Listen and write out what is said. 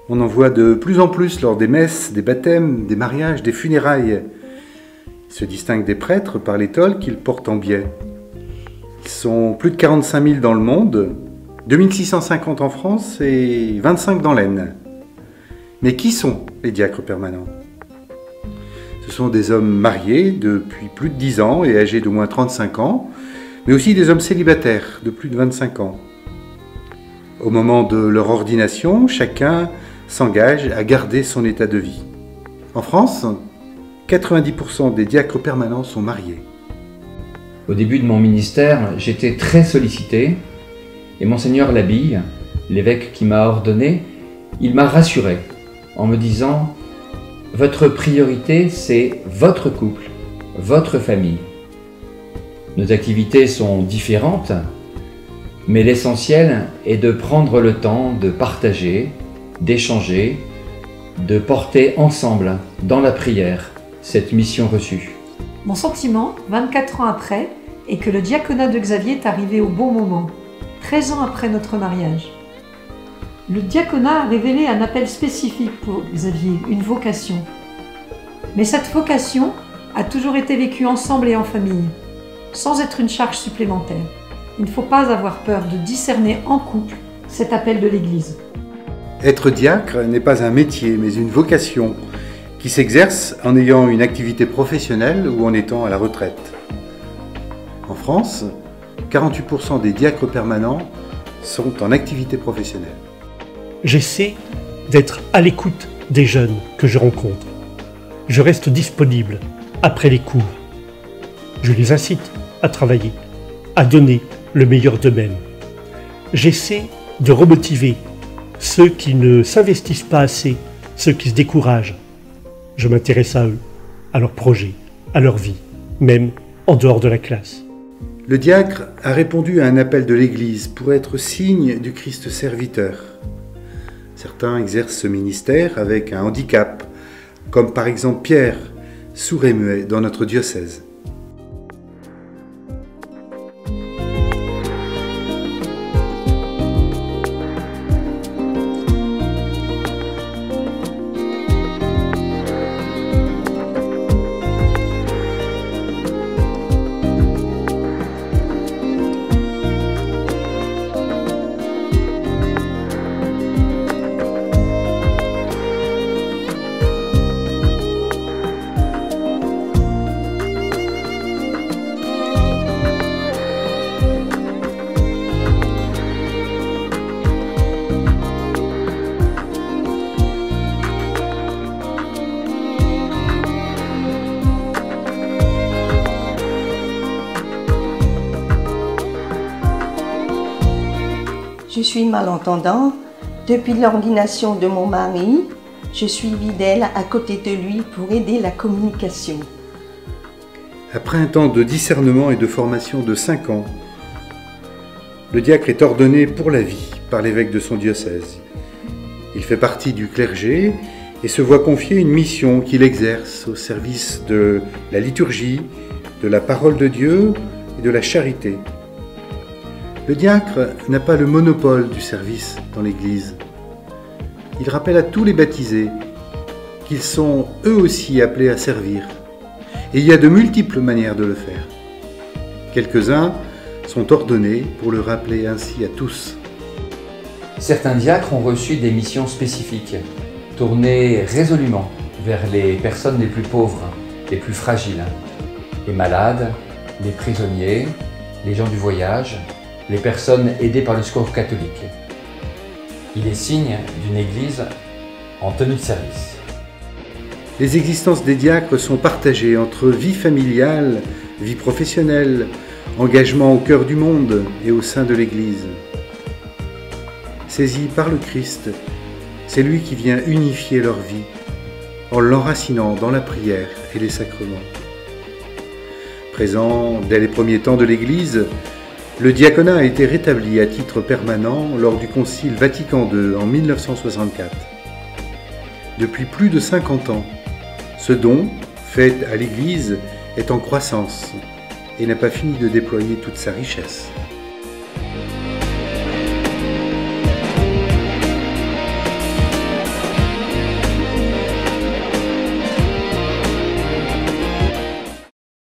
On en voit de plus en plus lors des messes, des baptêmes, des mariages, des funérailles. Ils se distinguent des prêtres par l'étole qu'ils portent en biais. Ils sont plus de 45 000 dans le monde, 2650 en France et 25 dans l'Aisne. Mais qui sont les diacres permanents? Ce sont des hommes mariés depuis plus de 10 ans et âgés d'au moins 35 ans, mais aussi des hommes célibataires de plus de 25 ans. Au moment de leur ordination, chacun s'engage à garder son état de vie. En France, 90% des diacres permanents sont mariés. Au début de mon ministère, j'étais très sollicité et Monseigneur Labille, l'évêque qui m'a ordonné, il m'a rassuré en me disant « Votre priorité, c'est votre couple, votre famille. Nos activités sont différentes, mais l'essentiel est de prendre le temps de partager, d'échanger, de porter ensemble, dans la prière, cette mission reçue. » Mon sentiment, 24 ans après, est que le diaconat de Xavier est arrivé au bon moment, 13 ans après notre mariage. Le diaconat a révélé un appel spécifique pour Xavier, une vocation. Mais cette vocation a toujours été vécue ensemble et en famille, sans être une charge supplémentaire. Il ne faut pas avoir peur de discerner en couple cet appel de l'Église. Être diacre n'est pas un métier, mais une vocation qui s'exerce en ayant une activité professionnelle ou en étant à la retraite. En France, 48% des diacres permanents sont en activité professionnelle. J'essaie d'être à l'écoute des jeunes que je rencontre. Je reste disponible après les cours. Je les incite à travailler, à donner le meilleur d'eux-mêmes. J'essaie de remotiver ceux qui ne s'investissent pas assez, ceux qui se découragent. Je m'intéresse à eux, à leurs projets, à leur vie, même en dehors de la classe. Le diacre a répondu à un appel de l'Église pour être signe du Christ serviteur. Certains exercent ce ministère avec un handicap, comme par exemple Pierre, sourd et muet dans notre diocèse. Je suis malentendant. Depuis l'ordination de mon mari, je suis fidèle à côté de lui pour aider la communication. Après un temps de discernement et de formation de 5 ans, le diacre est ordonné pour la vie par l'évêque de son diocèse. Il fait partie du clergé et se voit confier une mission qu'il exerce au service de la liturgie, de la parole de Dieu et de la charité. Le diacre n'a pas le monopole du service dans l'Église. Il rappelle à tous les baptisés qu'ils sont eux aussi appelés à servir. Et il y a de multiples manières de le faire. Quelques-uns sont ordonnés pour le rappeler ainsi à tous. Certains diacres ont reçu des missions spécifiques, tournées résolument vers les personnes les plus pauvres, les plus fragiles, les malades, les prisonniers, les gens du voyage, les personnes aidées par le Secours catholique. Il est signe d'une Église en tenue de service. Les existences des diacres sont partagées entre vie familiale, vie professionnelle, engagement au cœur du monde et au sein de l'Église. Saisis par le Christ, c'est lui qui vient unifier leur vie en l'enracinant dans la prière et les sacrements. Présent dès les premiers temps de l'Église, le diaconat a été rétabli à titre permanent lors du Concile Vatican II en 1964. Depuis plus de 50 ans, ce don, fait à l'Église, est en croissance et n'a pas fini de déployer toute sa richesse.